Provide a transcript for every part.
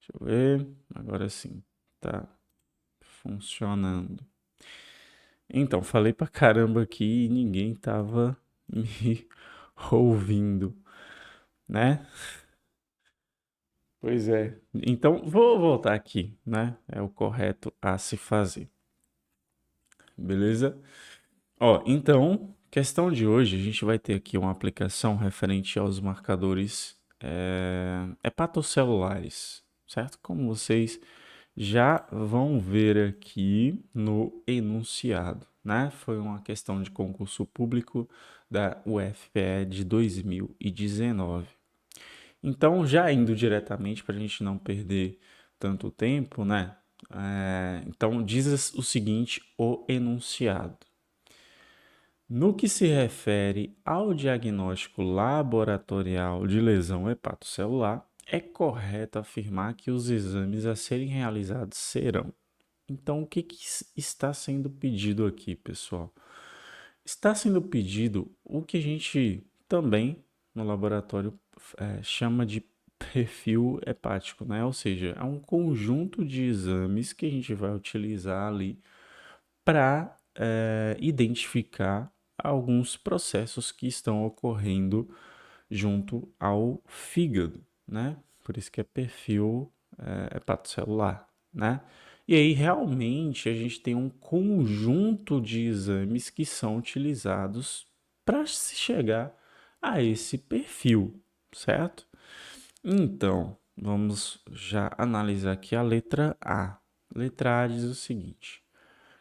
Deixa eu ver. Agora sim, tá funcionando. Então, falei pra caramba aqui e ninguém tava me ouvindo, né? Pois é. Então, vou voltar aqui, né? É o correto a se fazer. Beleza? Ó, então, questão de hoje, a gente vai ter aqui uma aplicação referente aos marcadores hepatocelulares, certo? Como vocês já vão ver aqui no enunciado, né? Foi uma questão de concurso público da UFPE de 2019. Então, já indo diretamente para a gente não perder tanto tempo, né? Então, diz o seguinte: o enunciado. No que se refere ao diagnóstico laboratorial de lesão hepatocelular, é correto afirmar que os exames a serem realizados serão. Então, o que está sendo pedido aqui, pessoal? Está sendo pedido o que a gente também no laboratório chama de perfil hepático, né? Ou seja, é um conjunto de exames que a gente vai utilizar ali para identificar alguns processos que estão ocorrendo junto ao fígado, né? Por isso que é perfil hepatocelular, né? E aí realmente a gente tem um conjunto de exames que são utilizados para se chegar a esse perfil, certo? Então, vamos já analisar aqui a letra A. Letra A diz o seguinte: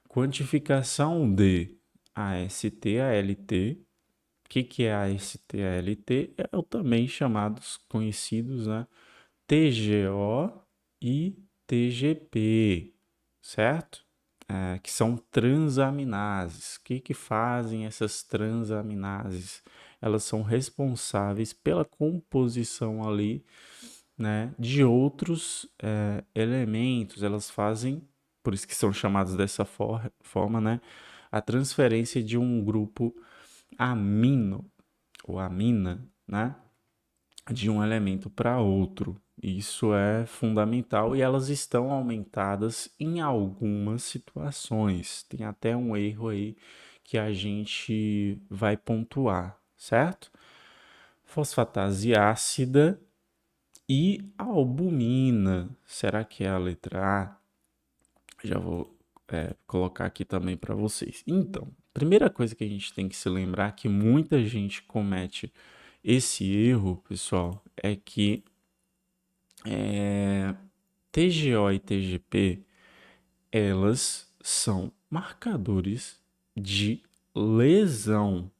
quantificação de AST-ALT. O que é AST-ALT? É o também chamados, conhecidos, né? TGO e TGP, certo? Que são transaminases. O que fazem essas transaminases? Elas são responsáveis pela composição ali, né, de outros elementos. Elas fazem, por isso que são chamadas dessa forma, né, a transferência de um grupo amino ou amina, né, de um elemento para outro. Isso é fundamental e elas estão aumentadas em algumas situações. Tem até um erro aí que a gente vai pontuar, certo? Fosfatase ácida e albumina. Será que é a letra A? Já vou colocar aqui também para vocês. Então, primeira coisa que a gente tem que se lembrar que muita gente comete esse erro, pessoal, é que TGO e TGP, elas são marcadores de lesão.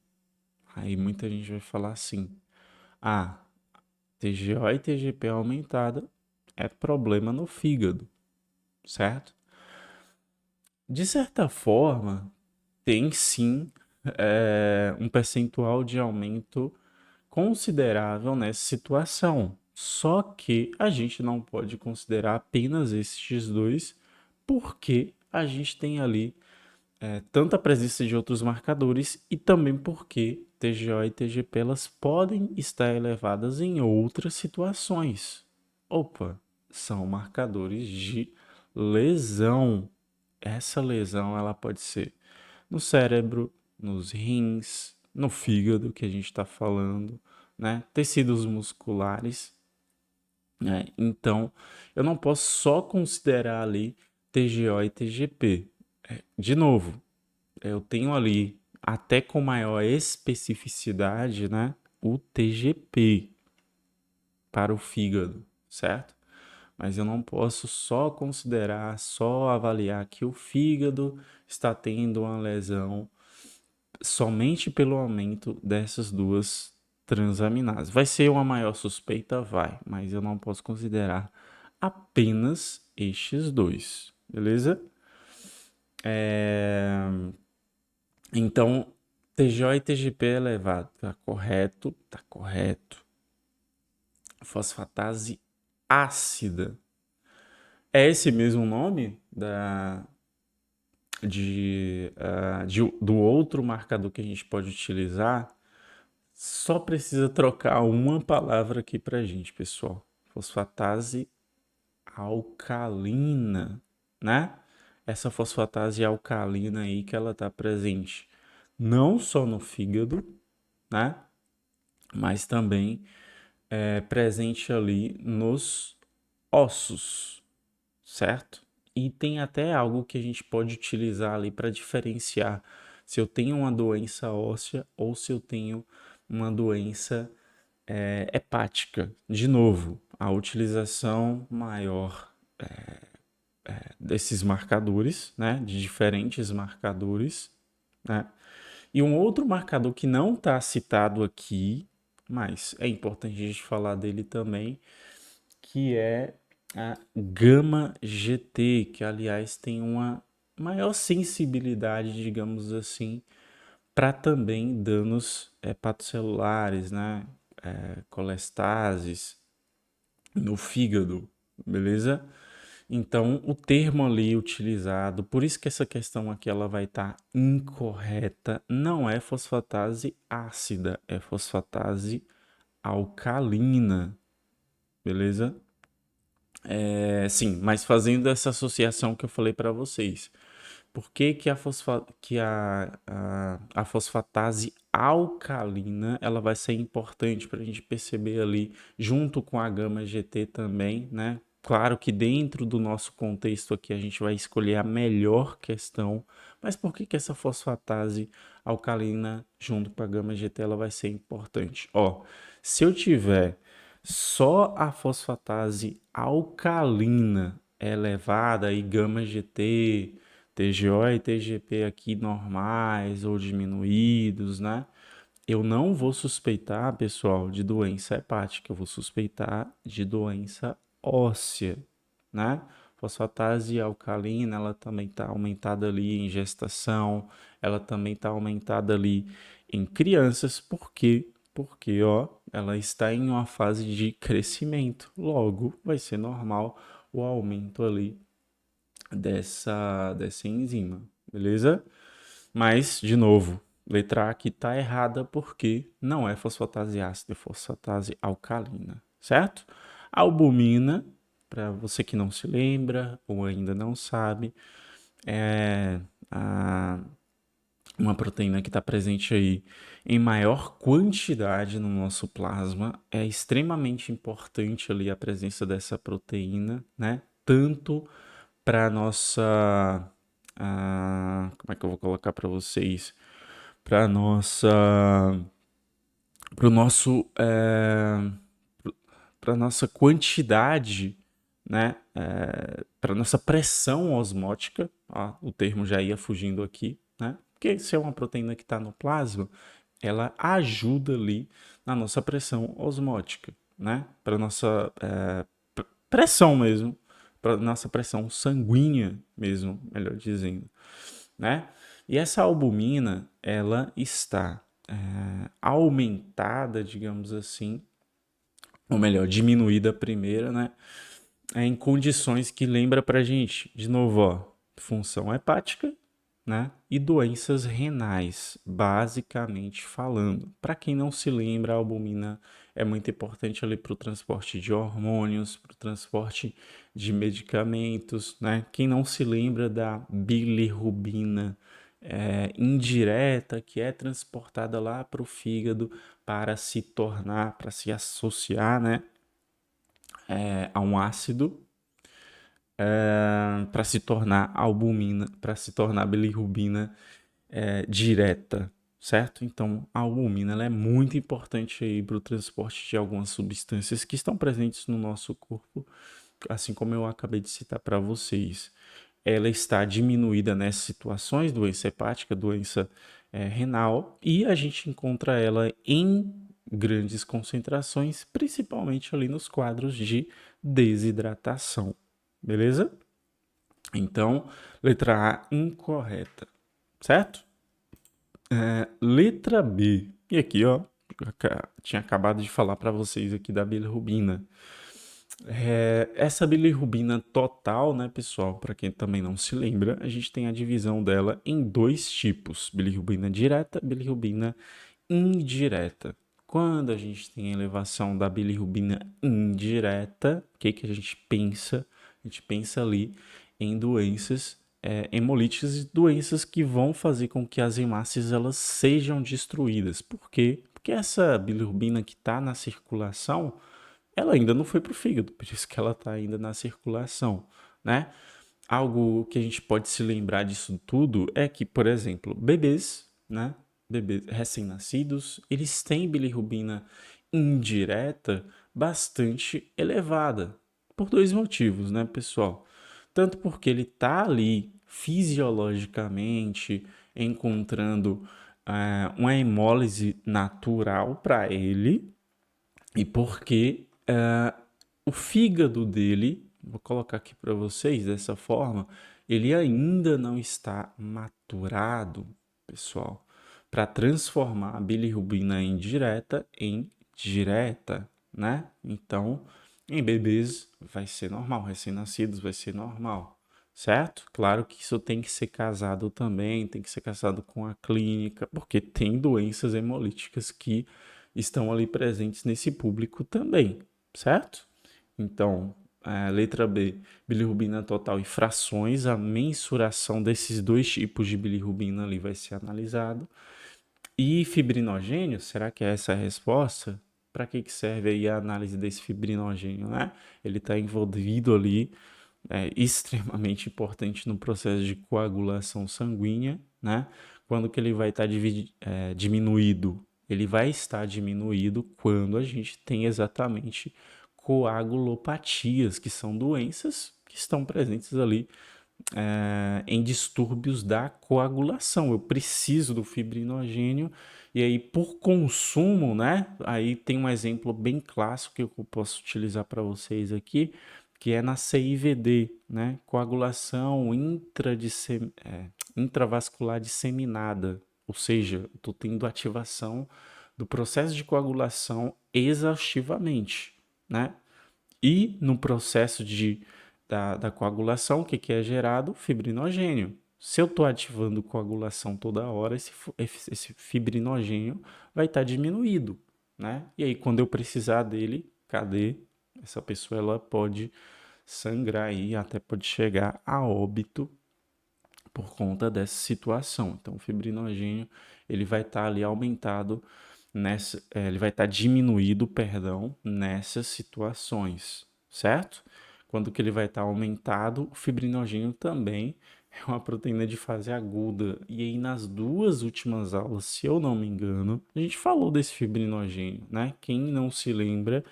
Aí muita gente vai falar assim: ah, TGO e TGP aumentada é problema no fígado, certo? De certa forma, tem sim um percentual de aumento considerável nessa situação. Só que a gente não pode considerar apenas estes dois, porque a gente tem ali tanta presença de outros marcadores e também porque TGO e TGP elas podem estar elevadas em outras situações. Opa, são marcadores de lesão. Essa lesão ela pode ser no cérebro, nos rins, no fígado que a gente está falando, né? Tecidos musculares, né? Então, eu não posso só considerar ali TGO e TGP. De novo, eu tenho ali até com maior especificidade, né? O TGP para o fígado, certo? Mas eu não posso só considerar, só avaliar que o fígado está tendo uma lesão somente pelo aumento dessas duas transaminases. Vai ser uma maior suspeita? Vai, mas eu não posso considerar apenas estes dois, beleza? Então, TJ e TGP é elevado, tá correto? Tá correto. Fosfatase ácida. É esse mesmo nome do outro marcador que a gente pode utilizar? Só precisa trocar uma palavra aqui pra gente, pessoal. Fosfatase alcalina, né? Essa fosfatase alcalina aí que ela está presente não só no fígado, né? Mas também presente ali nos ossos, certo? E tem até algo que a gente pode utilizar ali para diferenciar se eu tenho uma doença óssea ou se eu tenho uma doença hepática. De novo, a utilização maior desses marcadores, né, de diferentes marcadores, né? E um outro marcador que não está citado aqui, mas é importante a gente falar dele também, que é a gama GT, que aliás tem uma maior sensibilidade, digamos assim, para também danos hepatocelulares, né? Colestases no fígado, beleza? Então, o termo ali utilizado, por isso que essa questão aqui ela vai estar incorreta, não é fosfatase ácida, é fosfatase alcalina, beleza? Sim, mas fazendo essa associação que eu falei para vocês. Por que, que, a fosfatase alcalina ela vai ser importante para a gente perceber ali, junto com a gama GT também, né? Claro que dentro do nosso contexto aqui a gente vai escolher a melhor questão, mas por que, que essa fosfatase alcalina junto com a gama GT ela vai ser importante? Ó, se eu tiver só a fosfatase alcalina elevada e gama GT, TGO e TGP aqui normais ou diminuídos, né? Eu não vou suspeitar, pessoal, de doença hepática, eu vou suspeitar de doença óssea, né? Fosfatase alcalina, ela também está aumentada ali em gestação, ela também está aumentada ali em crianças, por quê? Porque, ó, ela está em uma fase de crescimento, logo vai ser normal o aumento ali dessa enzima, beleza? Mas, de novo, letra A aqui tá errada porque não é fosfatase ácida, é fosfatase alcalina, certo? Albumina, para você que não se lembra ou ainda não sabe, é uma proteína que está presente aí em maior quantidade no nosso plasma. É extremamente importante ali a presença dessa proteína, né? Tanto para nossa, como é que eu vou colocar para vocês? Para nossa, para o nosso, para nossa quantidade, né? Para nossa pressão osmótica, ó, o termo já ia fugindo aqui, né? Porque se é uma proteína que está no plasma, ela ajuda ali na nossa pressão osmótica, né? Para nossa pressão mesmo, para nossa pressão sanguínea mesmo, melhor dizendo, né? E essa albumina, ela está aumentada, digamos assim, ou melhor, diminuída primeiro, né? Em condições que lembra pra gente, de novo, ó, função hepática, né? E doenças renais, basicamente falando. Para quem não se lembra, a albumina é muito importante ali para o transporte de hormônios, para o transporte de medicamentos, né? Quem não se lembra da bilirrubina indireta que é transportada lá para o fígado para se tornar, para se associar, né? A um ácido para se tornar albumina, para se tornar bilirrubina direta, certo? Então, a albumina ela é muito importante aí para o transporte de algumas substâncias que estão presentes no nosso corpo, assim como eu acabei de citar para vocês. Ela está diminuída nessas situações, doença hepática, doença renal, e a gente encontra ela em grandes concentrações, principalmente ali nos quadros de desidratação, beleza? Então, letra A incorreta, certo? Letra B. E aqui, ó, tinha acabado de falar para vocês aqui da bilirrubina. Essa bilirrubina total, né, pessoal, para quem também não se lembra, a gente tem a divisão dela em dois tipos: bilirrubina direta, bilirrubina indireta. Quando a gente tem a elevação da bilirrubina indireta, o que, que a gente pensa? A gente pensa ali em doenças hemolíticas e doenças que vão fazer com que as hemácias elas sejam destruídas. Por quê? Porque essa bilirrubina que está na circulação, ela ainda não foi para o fígado, por isso que ela está ainda na circulação, né? Algo que a gente pode se lembrar disso tudo é que, por exemplo, bebês, né? Bebês recém-nascidos, eles têm bilirrubina indireta bastante elevada, por dois motivos, né, pessoal? Tanto porque ele está ali fisiologicamente encontrando uma hemólise natural para ele, e porque o fígado dele, vou colocar aqui para vocês dessa forma, ele ainda não está maturado, pessoal, para transformar a bilirrubina indireta em direta, né? Então, em bebês vai ser normal, recém-nascidos vai ser normal, certo? Claro que isso tem que ser casado também, tem que ser casado com a clínica, porque tem doenças hemolíticas que estão ali presentes nesse público também, certo? Então, letra B, bilirrubina total e frações, a mensuração desses dois tipos de bilirrubina ali vai ser analisado. E fibrinogênio, será que é essa a resposta? Para que serve aí a análise desse fibrinogênio, né? Ele está envolvido ali, extremamente importante no processo de coagulação sanguínea, né? Quando que ele vai estar diminuído? Ele vai estar diminuído quando a gente tem exatamente coagulopatias, que são doenças que estão presentes ali em distúrbios da coagulação. Eu preciso do fibrinogênio e aí por consumo, né? Aí tem um exemplo bem clássico que eu posso utilizar para vocês aqui, que é na CIVD, né? Coagulação intravascular disseminada, ou seja, estou tendo ativação do processo de coagulação exaustivamente, né? E no processo da coagulação, o que é gerado? Fibrinogênio. Se eu estou ativando coagulação toda hora, esse fibrinogênio vai estar diminuído, né? E aí, quando eu precisar dele, cadê? Essa pessoa ela pode sangrar aí, até pode chegar a óbito por conta dessa situação. Então, o fibrinogênio ele vai estar ali aumentado ele vai estar diminuído, perdão, nessas situações, certo? Quando que ele vai estar aumentado, o fibrinogênio também é uma proteína de fase aguda. E aí nas duas últimas aulas, se eu não me engano, a gente falou desse fibrinogênio, né? Quem não se lembra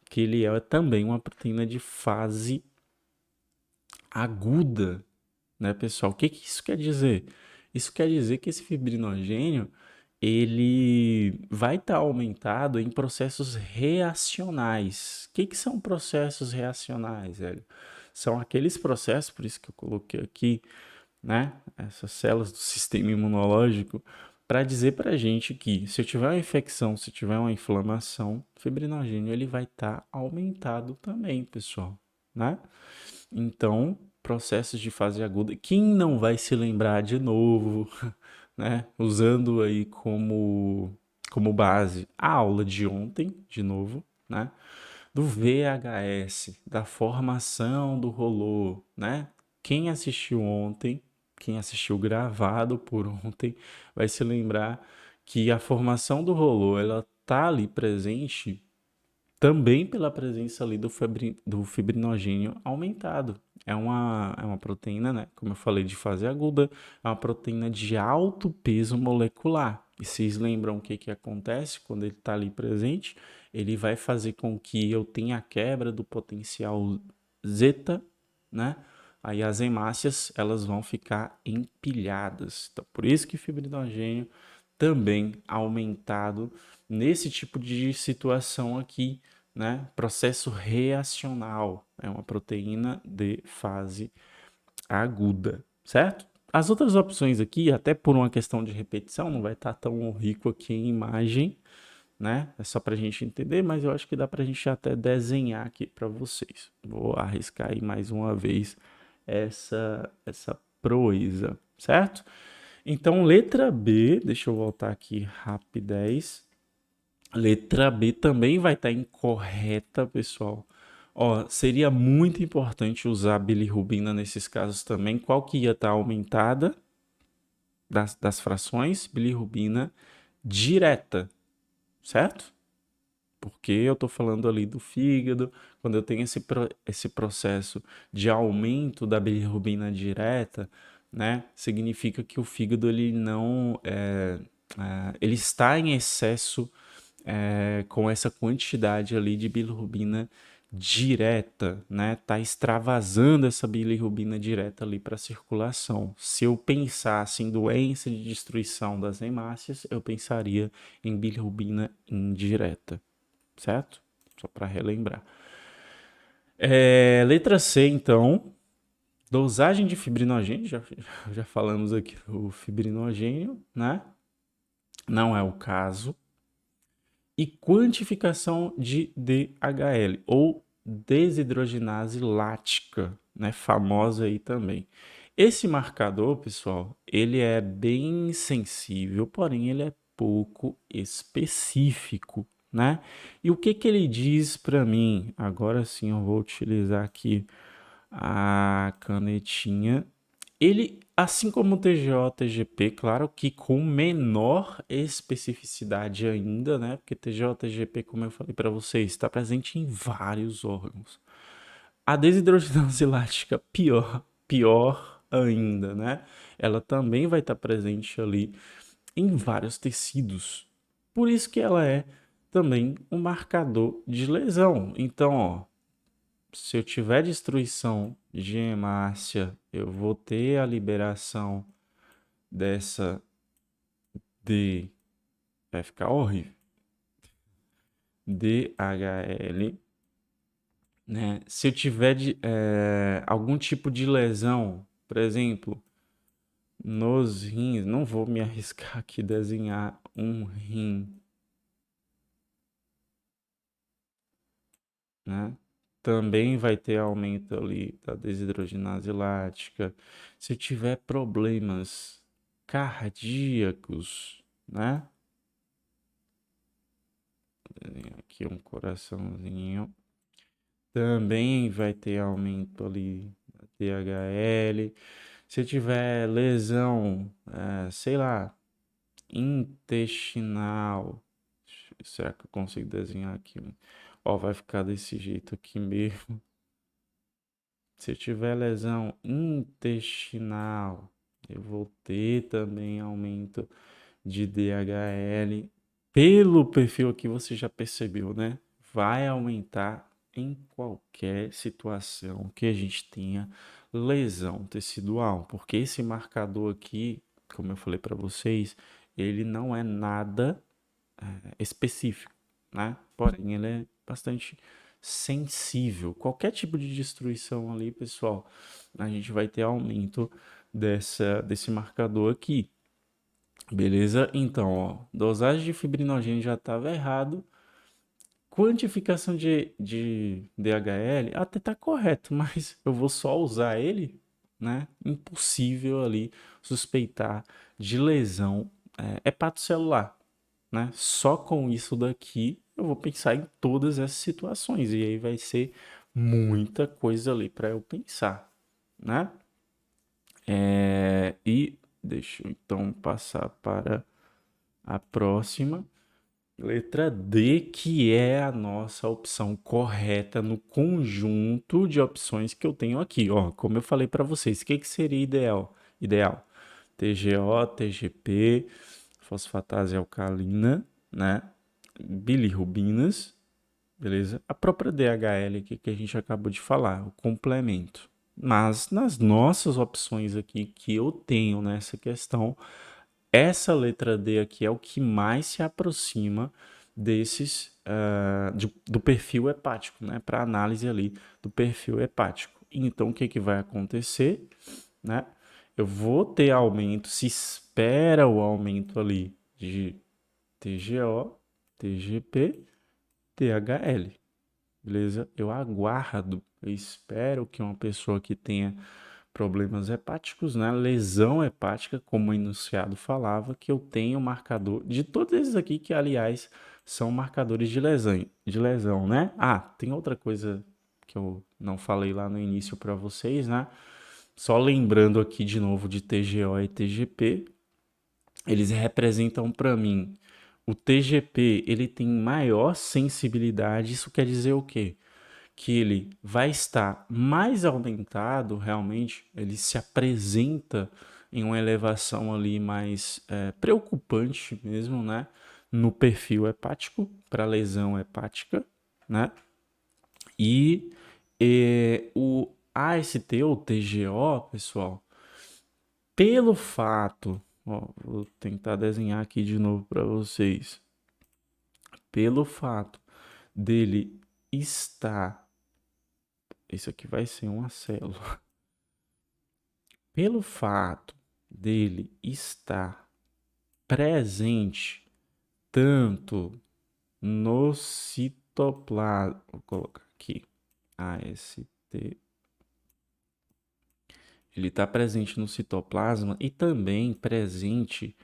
que ele é também uma proteína de fase aguda, né, pessoal? O que que isso quer dizer? Isso quer dizer que esse fibrinogênio ele vai estar aumentado em processos reacionais. O que que são processos reacionais, velho? São aqueles processos, por isso que eu coloquei aqui, né, essas células do sistema imunológico, para dizer para a gente que se eu tiver uma infecção, se tiver uma inflamação, o fibrinogênio ele vai estar aumentado também, pessoal, né? Então, processos de fase aguda, quem não vai se lembrar de novo, né? Usando aí como base a aula de ontem, de novo, né? Do VHS, da formação do rolô, né? Quem assistiu ontem, quem assistiu gravado por ontem, vai se lembrar que a formação do rolô, ela tá ali presente também pela presença ali do fibrinogênio aumentado. É uma proteína, né? Como eu falei, de fase aguda, é uma proteína de alto peso molecular. E vocês lembram o que acontece quando ele está ali presente? Ele vai fazer com que eu tenha a quebra do potencial zeta, né? Aí as hemácias, elas vão ficar empilhadas. Então, por isso que fibrinogênio também aumentado nesse tipo de situação aqui, né? Processo reacional, é uma proteína de fase aguda, certo? As outras opções aqui, até por uma questão de repetição, não vai estar tão rico aqui em imagem, né? É só para a gente entender, mas eu acho que dá para a gente até desenhar aqui para vocês. Vou arriscar aí mais uma vez essa proeza, certo? Então, letra B, deixa eu voltar aqui rapidez. Letra B também vai estar incorreta, pessoal, Ó, seria muito importante usar a bilirrubina nesses casos também. Qual que ia estar aumentada das frações? Bilirrubina direta, certo? Porque eu estou falando ali do fígado, quando eu tenho esse processo de aumento da bilirrubina direta, né, significa que o fígado ele não ele está em excesso com essa quantidade ali de bilirrubina direta, né? Tá extravasando essa bilirrubina direta ali para a circulação. Se eu pensasse em doença de destruição das hemácias, eu pensaria em bilirrubina indireta, certo? Só para relembrar. Letra C, então, dosagem de fibrinogênio, já falamos aqui do fibrinogênio, né? Não é o caso. E quantificação de DHL, ou desidrogenase lática, né? Famosa aí também. Esse marcador, pessoal, ele é bem sensível, porém ele é pouco específico, né? E o que que ele diz para mim? Agora sim eu vou utilizar aqui a canetinha. Ele, assim como o TGO, TGP, claro que com menor especificidade ainda, né? Porque TGO, TGP, como eu falei para vocês, está presente em vários órgãos. A desidrogenase lática, pior ainda, né? Ela também vai estar presente ali em vários tecidos. Por isso que ela é também um marcador de lesão. Então, ó, se eu tiver destruição de hemácia, eu vou ter a liberação dessa D, vai ficar horrível, DHL, né? Se eu tiver algum tipo de lesão, por exemplo, nos rins, não vou me arriscar aqui desenhar um rim, né? Também vai ter aumento ali da desidrogenase lática. Se eu tiver problemas cardíacos, né? Aqui um coraçãozinho. Também vai ter aumento ali da DHL. Se eu tiver lesão, sei lá, intestinal, será que eu consigo desenhar aqui? Ó, vai ficar desse jeito aqui mesmo. Se eu tiver lesão intestinal, eu vou ter também aumento de DHL. Pelo perfil aqui você já percebeu, né? Vai aumentar em qualquer situação que a gente tenha lesão tecidual, porque esse marcador aqui, como eu falei para vocês, ele não é nada específico, né? Porém, ele é bastante sensível. Qualquer tipo de destruição ali, pessoal, a gente vai ter aumento desse marcador aqui. Beleza? Então, ó, dosagem de fibrinogênio já estava errado. Quantificação de DHL até tá correto, mas eu vou só usar ele, né? Impossível ali suspeitar de lesão hepatocelular, né? Só com isso daqui eu vou pensar em todas essas situações e aí vai ser muita coisa ali para eu pensar, né? E deixa eu então passar para a próxima. Letra D, que é a nossa opção correta no conjunto de opções que eu tenho aqui. Ó, como eu falei para vocês, o que, que seria ideal? Ideal, TGO, TGP, fosfatase alcalina, né? Bilirrubinas, beleza? A própria DHL aqui que a gente acabou de falar, o complemento. Mas nas nossas opções aqui que eu tenho nessa questão, essa letra D aqui é o que mais se aproxima do perfil hepático, né? Para análise ali do perfil hepático. Então, o que, que vai acontecer, né? Eu vou ter aumento, se espera o aumento ali de TGO, TGP, THL, beleza? Eu aguardo, eu espero que uma pessoa que tenha problemas hepáticos, né? Lesão hepática, como o enunciado falava, que eu tenho marcador de todos esses aqui que, aliás, são marcadores de lesão, né? Ah, tem outra coisa que eu não falei lá no início para vocês, né? Só lembrando aqui de novo de TGO e TGP, eles representam para mim o TGP, ele tem maior sensibilidade. Isso quer dizer o quê? Que ele vai estar mais aumentado, realmente, ele se apresenta em uma elevação ali mais preocupante mesmo, né? No perfil hepático, para lesão hepática, né? E o AST ou TGO, pessoal, pelo fato, ó, vou tentar desenhar aqui de novo para vocês, pelo fato dele estar, isso aqui vai ser uma célula, pelo fato dele estar presente tanto no citoplasma, vou colocar aqui, AST, ele está presente no citoplasma e também presente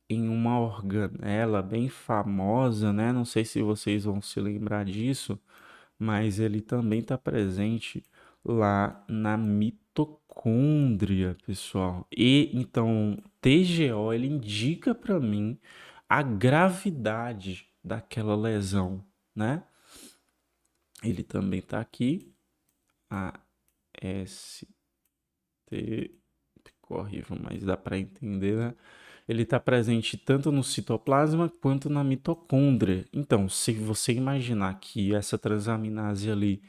em uma organela bem famosa, né? Não sei se vocês vão se lembrar disso, mas ele também está presente lá na mitocôndria, pessoal. E então, TGO, ele indica para mim a gravidade daquela lesão, né? Ele também está aqui, AST, ficou horrível, mas dá para entender, né? Ele está presente tanto no citoplasma quanto na mitocôndria. Então, se você imaginar que essa transaminase ali,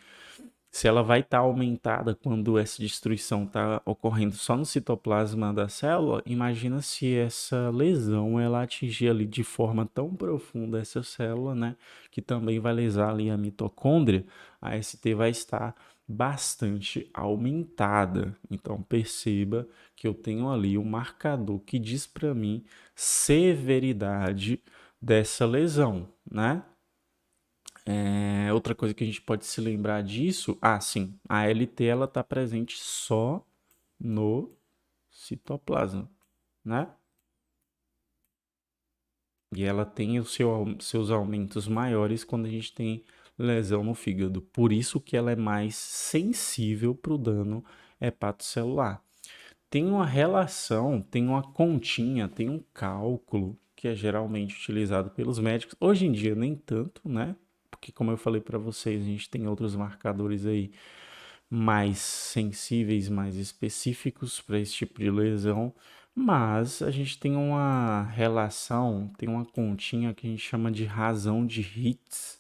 se ela vai estar aumentada quando essa destruição está ocorrendo só no citoplasma da célula, imagina se essa lesão ela atingir ali de forma tão profunda essa célula, né, que também vai lesar ali a mitocôndria, a ST vai estar bastante aumentada. Então perceba que eu tenho ali um marcador que diz para mim severidade dessa lesão, né? Outra coisa que a gente pode se lembrar disso, sim, a LT ela está presente só no citoplasma, né? E ela tem seus aumentos maiores quando a gente tem lesão no fígado. Por isso que ela é mais sensível para o dano hepatocelular. Tem uma relação, tem uma continha, tem um cálculo que é geralmente utilizado pelos médicos. Hoje em dia nem tanto, né? Porque como eu falei para vocês, a gente tem outros marcadores aí mais sensíveis, mais específicos para esse tipo de lesão, mas a gente tem uma relação, tem uma continha que a gente chama de razão de Hits,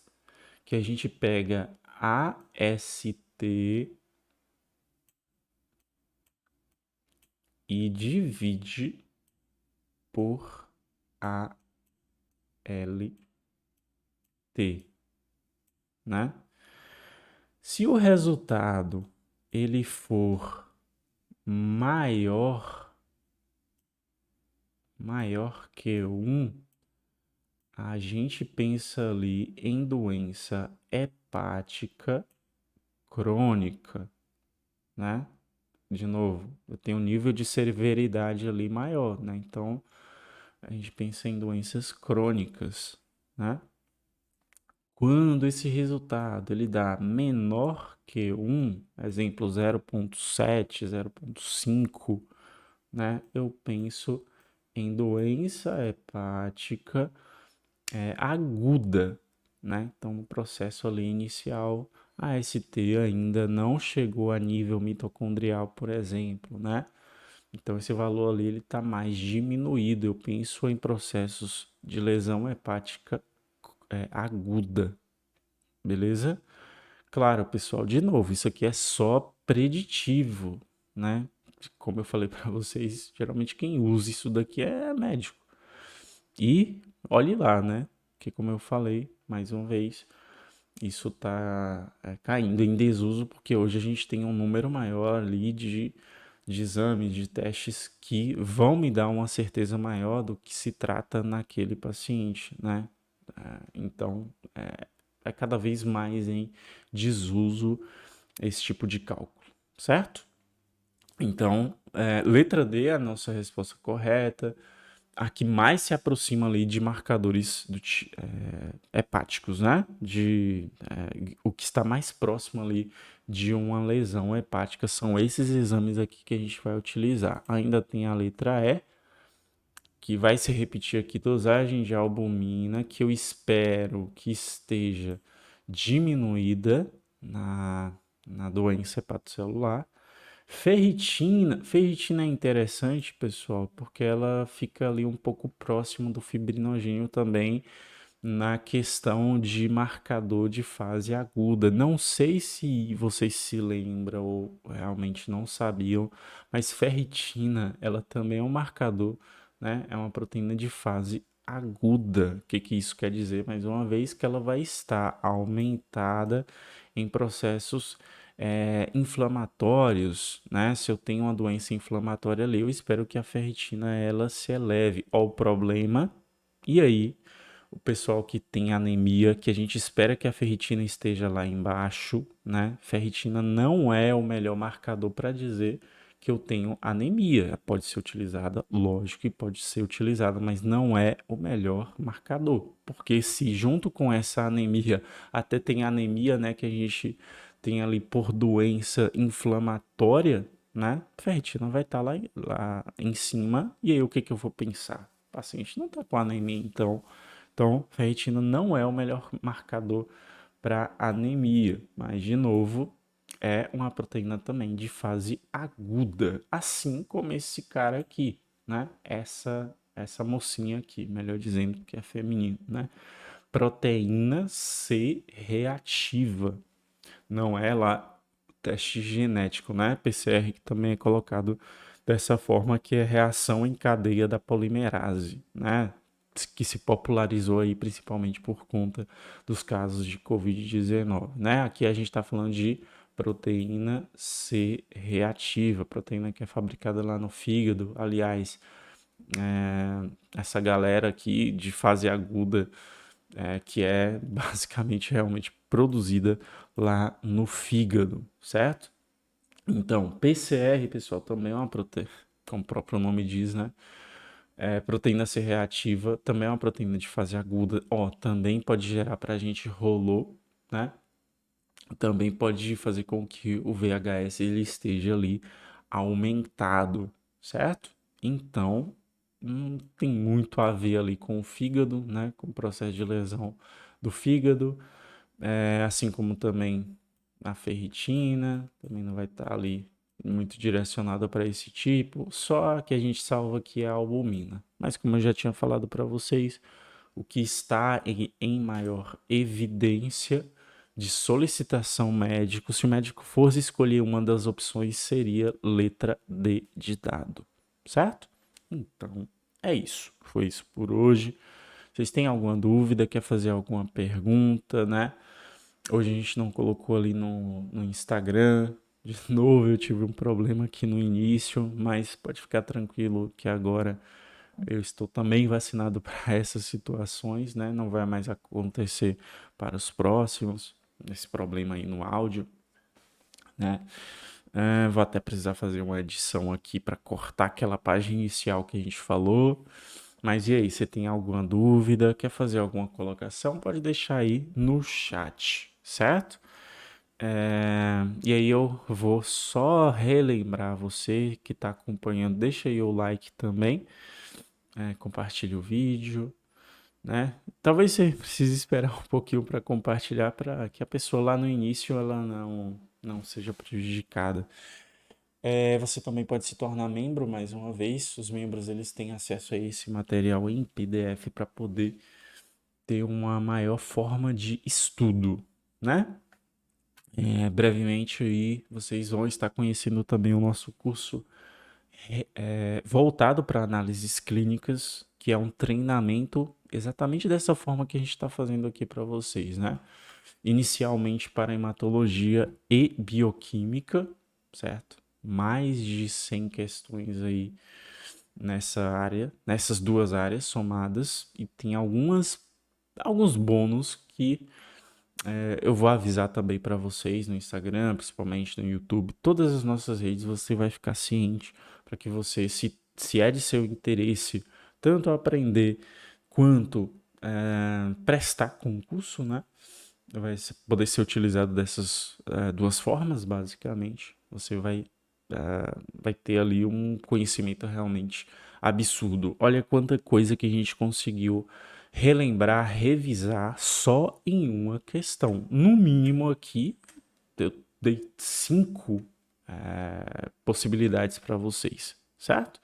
que a gente pega AST e divide por ALT, né? Se o resultado ele for maior que 1, a gente pensa ali em doença hepática crônica, né? De novo, eu tenho um nível de severidade ali maior, né? Então, a gente pensa em doenças crônicas, né? Quando esse resultado ele dá menor que 1, exemplo 0,7, 0,5, né? Eu penso em doença hepática aguda, né? Então, no processo ali inicial, a ST ainda não chegou a nível mitocondrial, por exemplo, né? Então, esse valor ali ele está mais diminuído. Eu penso em processos de lesão hepática aguda, beleza? Claro, pessoal, de novo, isso aqui é só preditivo, né? Como eu falei para vocês, geralmente quem usa isso daqui é médico. E olhe lá, né? Que como eu falei, mais uma vez, isso está caindo em desuso porque hoje a gente tem um número maior ali de exames, de testes que vão me dar uma certeza maior do que se trata naquele paciente, né? Então, é cada vez mais em desuso esse tipo de cálculo, certo? Então, letra D é a nossa resposta correta. a que mais se aproxima ali de marcadores hepáticos, né? O que está mais próximo ali de uma lesão hepática são esses exames aqui que a gente vai utilizar. Ainda tem a letra E, que vai se repetir aqui, dosagem de albumina, que eu espero que esteja diminuída na doença hepatocelular. Ferritina é interessante, pessoal, porque ela fica ali um pouco próximo do fibrinogênio também na questão de marcador de fase aguda. Não sei se vocês se lembram ou realmente não sabiam, mas ferritina, ela também é um marcador, né? É uma proteína de fase aguda. O que isso quer dizer? Mais uma vez que ela vai estar aumentada em processos inflamatórios, né? Se eu tenho uma doença inflamatória ali, eu espero que a ferritina ela se eleve. Ó, o problema. E aí, o pessoal que tem anemia, que a gente espera que a ferritina esteja lá embaixo, né? Ferritina não é o melhor marcador para dizer que eu tenho anemia. Pode ser utilizada, lógico que pode ser utilizada, mas não é o melhor marcador. Porque se junto com essa anemia, até tem anemia, né, que a gente tem ali por doença inflamatória, né? Ferritina vai estar lá em cima. E aí o que eu vou pensar? O paciente não está com anemia, então, ferritina não é o melhor marcador para anemia, mas de novo, é uma proteína também de fase aguda, assim como esse cara aqui, né? Essa mocinha aqui, melhor dizendo, que é feminino, né? Proteína C reativa. Não é lá teste genético, né? PCR que também é colocado dessa forma, que é reação em cadeia da polimerase, né? Que se popularizou aí principalmente por conta dos casos de Covid-19, né? Aqui a gente está falando de proteína C reativa, proteína que é fabricada lá no fígado. Aliás, essa galera aqui de fase aguda, que é basicamente realmente produzida lá no fígado, certo? Então, PCR, pessoal, também é uma proteína, como o próprio nome diz, né? Proteína C reativa também é uma proteína de fase aguda. Ó, também pode gerar para a gente rolô, né? Também pode fazer com que o VHS ele esteja ali aumentado, certo? Então, tem muito a ver ali com o fígado, né? Com o processo de lesão do fígado, assim como também a ferritina, também não vai estar ali muito direcionada para esse tipo, só que a gente salva aqui é a albumina. Mas como eu já tinha falado para vocês, o que está em maior evidência de solicitação médico, se o médico fosse escolher uma das opções, seria letra D de dado, certo? Então, é isso. Foi isso por hoje. Vocês têm alguma dúvida, quer fazer alguma pergunta, né? Hoje a gente não colocou ali no Instagram. De novo, eu tive um problema aqui no início, mas pode ficar tranquilo que agora eu estou também vacinado para essas situações, né? Não vai mais acontecer para os próximos, esse problema aí no áudio, né? Vou até precisar fazer uma edição aqui para cortar aquela página inicial que a gente falou. Mas e aí, você tem alguma dúvida? Quer fazer alguma colocação? Pode deixar aí no chat, certo? E aí eu vou só relembrar você que está acompanhando, deixa aí o like também, compartilhe o vídeo, né? Talvez você precise esperar um pouquinho para compartilhar para que a pessoa lá no início ela não seja prejudicada. Você também pode se tornar membro, mais uma vez. Os membros eles têm acesso a esse material em PDF para poder ter uma maior forma de estudo, né? Brevemente aí vocês vão estar conhecendo também o nosso curso voltado para análises clínicas, que é um treinamento exatamente dessa forma que a gente está fazendo aqui para vocês, né? Inicialmente para hematologia e bioquímica, certo? Mais de 100 questões aí nessa área, nessas duas áreas somadas, e tem alguns bônus que eu vou avisar também para vocês no Instagram, principalmente no YouTube, todas as nossas redes, você vai ficar ciente para que você, se é de seu interesse tanto aprender quanto prestar concurso, né? Vai poder ser utilizado dessas duas formas, basicamente. Você vai ter ali um conhecimento realmente absurdo. Olha quanta coisa que a gente conseguiu relembrar, revisar só em uma questão. No mínimo aqui, eu dei 5 possibilidades para vocês, certo?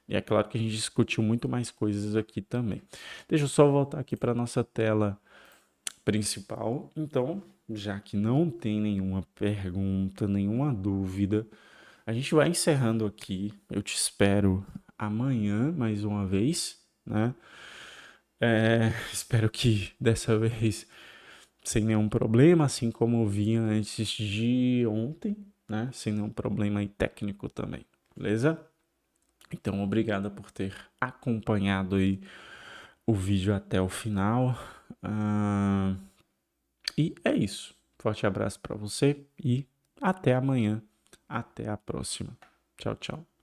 E é claro que a gente discutiu muito mais coisas aqui também. Deixa eu só voltar aqui para nossa tela principal. Então, já que não tem nenhuma pergunta, nenhuma dúvida, a gente vai encerrando aqui. Eu te espero amanhã mais uma vez, né? Espero que dessa vez sem nenhum problema, assim como eu vinha antes de ontem, né? Sem nenhum problema aí técnico também, beleza? Então, obrigado por ter acompanhado aí o vídeo até o final. E é isso. Forte abraço para você e até amanhã. Até a próxima. Tchau, tchau.